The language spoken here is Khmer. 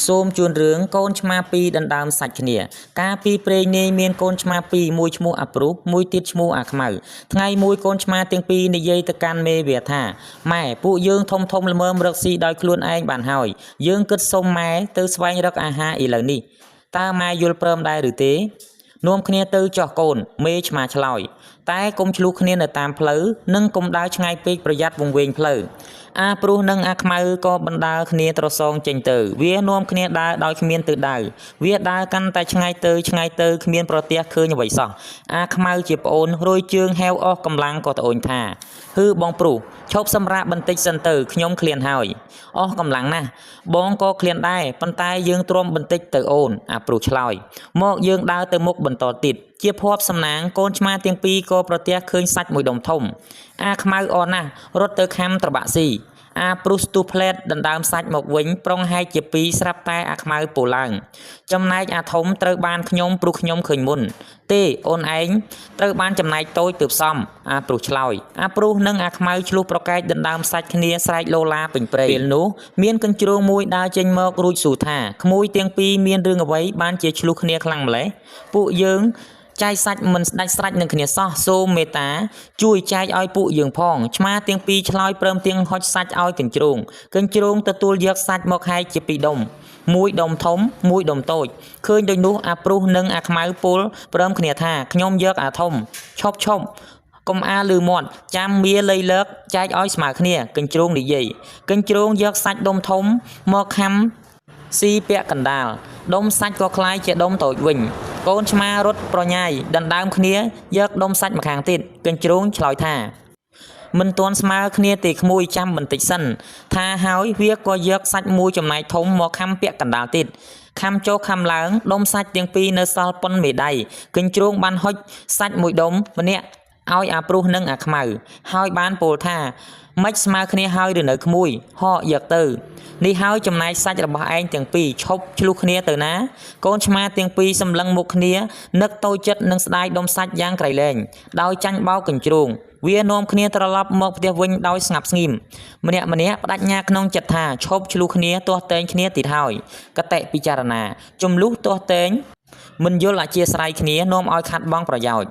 សូមជួនរឿងកូនឆ្មាពីរដណ្ដើមសាច់គ្នាកាលពីព្រេងនាយមានកូនឆ្មាពីរមួយឈ្មោះអាព្រុសមួយទៀតឈ្មោះអាខ្មៅថ្ងៃមួយកូនឆ្មាទាំងពីរនិយាយទៅកាន់មេវាថាម៉ែពួកយើងធំល្មមរកស៊ីដោយខ្លួនឯងបានហើយយើងគិតសុំម៉ែទៅស្វែងរកអាហារឥឡូវនេះតើម៉ែយល់ព្រមដែរឬទេនាំគ្នាទៅចោះកូនមេឆ្មាឆ្លើយតែកុំឆ្លុះគ្នានៅតាមផ្លូវនិងកុំដើរឆ្ងាយពេកប្រយ័ត្នវង្វេងផ្លូវអាព្រុសនិងអាខ្មៅក៏បណ្ដើរគ្នាត្រសងចេញទៅវានាំគ្នាដើរដោយគ្មានទិសដៅវាដើរកាន់តែឆ្ងាយទៅគ្មានប្រទះឃើញអ្វីសោះអាខ្មៅជាប្អូនរួយជើងហែវអស់កម្លាំងក៏ត្អូញថាហឺបងព្រុសឈប់សម្រាកបន្តិចសិនទៅខ្ញុំឃ្លានហើយអស់កម្លាំងណាស់បងក៏ឃ្លានដែរប៉ុន្តែយើងទ្រាំបន្តិចទៅអូនអាព្រុសឆ្លើយមកយើងដើរទៅមុខបន្តទៀតជាភ័ព្វសំណាងកូនឆ្មាទាំងពីរក៏ប្រទះឃើញសាច់មួយដុំធំអាខ្មៅអរណាស់រត់ទៅខាំត្របាក់ស៊ីអាព្រុសស្ទុះផ្លែតដណ្ដើមសាច់មកវិញប្រុងហែកជាពីរស្រាប់តែអាខ្មៅពោលឡើងចំណែកអាធំត្រូវបានខ្ញុំព្រោះខ្ញុំឃើញមុនទេអូនឯងត្រូវបានចំណែកតូចទើបសមអាព្រុសឆ្លើយអាព្រុសនិងអាខ្មៅឆ្លុះប្រកែកដណ្ដើមសាច់គ្នាស្រែកឡូឡាពេញព្រៃពេលនោះមានកញ្ជ្រោងមួយដើរចេញមករួចសួរថាក្មួយទាំងពីរមានរឿងអ្វីបានជាឆ្លុះគ្នាខ្លាំងម្ល៉េះពួកយើងចែកសាច់មិនស្ដាច់ស្រេចនឹងគ្នាសោះសូមមេត្តាជួយចែកឲ្យពួកយើងផងឆ្មាទាំងពីរឆ្លើយព្រមទាំងហុចសាច់ឲ្យកញ្ជ្រោងទទួលយកសាច់មកហែកជាពីរដុំមួយដុំធំមួយដុំតូចឃើញដូចនោះអាព្រុសនិងអាខ្មៅពុលព្រមគ្នាថាខ្ញុំយកអាធំឈប់កុំអាលឺមាត់ចាំមៀលៃលើកចែកឲ្យស្មើគ្នាកញ្ជ្រោងនិយាយកញ្ជ្រោងយកសាច់ដុំធំមកខាំស៊ីពាក់កណ្ដាលដុំសាច់ក៏คล้ายជាដុំតូចវិញកូនឆ្មារត់ប្រញាយដណ្ដើមគ្នាយកដុំសាច់ម្ខាងទៀតកញ្ជ្រោងឆ្លើយថាមិនទាន់ស្មើគ្នាទេក្មួយចាំបន្តិចសិនថាហើយវាក៏យកសាច់មួយចំណែកធំមកខាំពាក់កណ្ដាលទៀតខំចុះខំឡើងដុំសាច់ទាំងពីរនៅសល់ប៉ុនមេដៃកញ្ជ្រោងបានហុចសាច់មួយដុំម្នាក់ឲ្យអាព្រុសនិងអាខ្មៅហើយបានពោលថាមិនស្មើគ្នាហើយឬនៅក្មួយហកយកទៅនេះហើយចំណែកសាច់របស់ឯងទាំងពីរឈប់ឆ្លុះគ្នាទៅណាកូនឆ្មាទាំងពីរសម្លឹងមុខគ្នានឹកតូចចិត្តនឹងស្ដាយដុំសាច់យ៉ាងក្រៃលែងដោយចាញ់បោកកញ្ជ្រោងវានាំគ្នាត្រឡប់មកផ្ទះវិញដោយស្ងាត់ស្ងៀមម្នាក់បដិញ្ញាក្នុងចិត្តថាឈប់ឆ្លុះគ្នាទាស់ទែងគ្នាទៀតហើយកតិពិចារណាចំលុះទាស់ទែងមិនយល់អធ្យាស្រ័យគ្នានាំឲ្យខាត់បងប្រយោជន៍